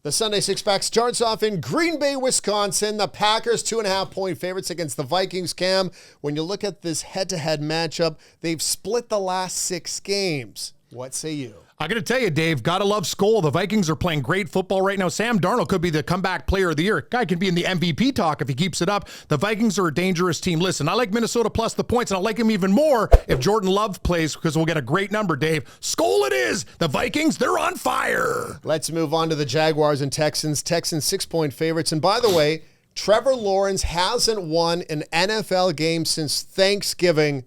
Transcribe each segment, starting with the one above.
The Sunday six-pack starts off in Green Bay, Wisconsin. The Packers 2.5-point favorites against the Vikings. Cam, when you look at this head-to-head matchup, they've split the last 6 games. What say you? I got to tell you, Dave, gotta love Skol. The Vikings are playing great football right now. Sam Darnold could be the comeback player of the year. Guy can be in the MVP talk if he keeps it up. The Vikings are a dangerous team. Listen, I like Minnesota plus the points, and I like him even more if Jordan Love plays because we'll get a great number, Dave. Skol it is. The Vikings, they're on fire. Let's move on to the Jaguars and Texans. Texans 6-point favorites. And by the way, Trevor Lawrence hasn't won an NFL game since Thanksgiving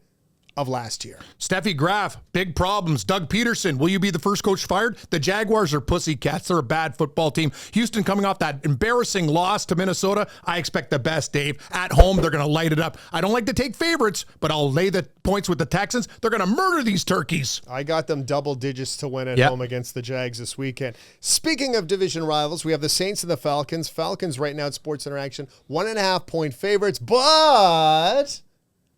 of last year. Steffi Graf, big problems. Doug Peterson, will you be the first coach fired? The Jaguars are pussycats. They're a bad football team. Houston coming off that embarrassing loss to Minnesota. I expect the best, Dave. At home, they're going to light it up. I don't like to take favorites, but I'll lay the points with the Texans. They're going to murder these turkeys. I got them double digits to win at home against the Jags this weekend. Speaking of division rivals, we have the Saints and the Falcons. Falcons right now at Sports Interaction, 1.5-point favorites, but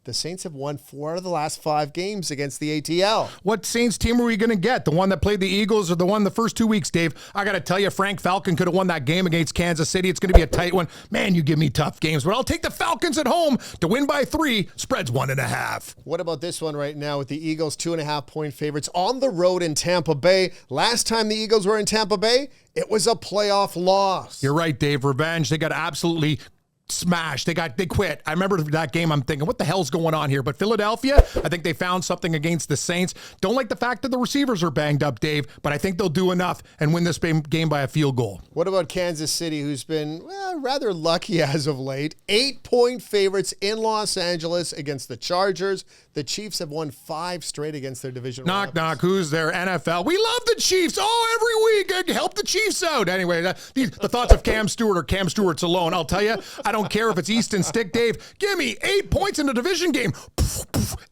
the Saints have won 4 out of the last 5 games against the ATL. What Saints team are we going to get? The one that played the Eagles or the one the first 2 weeks, Dave? I got to tell you, Frank Falcon could have won that game against Kansas City. It's going to be a tight one. Man, you give me tough games, but I'll take the Falcons at home to win by 3. Spread's 1.5. What about this one right now with the Eagles 2.5-point favorites on the road in Tampa Bay? Last time the Eagles were in Tampa Bay, it was a playoff loss. You're right, Dave. Revenge. They got absolutely smashed. They quit. I remember that game. I'm thinking, what the hell's going on here? But Philadelphia, I think they found something against the Saints. Don't like the fact that the receivers are banged up, Dave, but I think they'll do enough and win this game by a field goal. What about Kansas City, who's been rather lucky as of late? 8-point favorites in Los Angeles against the Chargers. The Chiefs have won 5 straight against their division rivals. Knock. Who's there? NFL. We love the Chiefs. Every week. Help the Chiefs out. Anyway, the thoughts of Cam Stewart or Cam Stewart's alone. I'll tell you, I don't care if it's Easton Stick, Dave. Give me 8 points in a division game.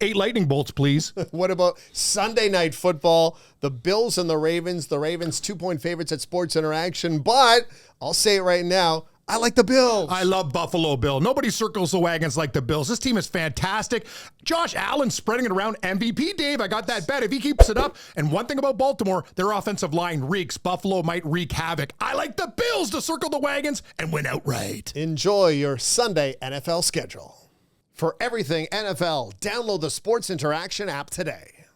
8 lightning bolts, please. What about Sunday night football? The Bills and the Ravens. The Ravens 2-point favorites at Sports Interaction, but I'll say it right now, I like the Bills. I love Buffalo Bill. Nobody circles the wagons like the Bills. This team is fantastic. Josh Allen spreading it around. MVP, Dave. I got that bet if he keeps it up. And one thing about Baltimore, their offensive line reeks. Buffalo might wreak havoc. I like the Bills to circle the wagons and win outright. Enjoy your Sunday NFL schedule. For everything NFL, download the Sports Interaction app today.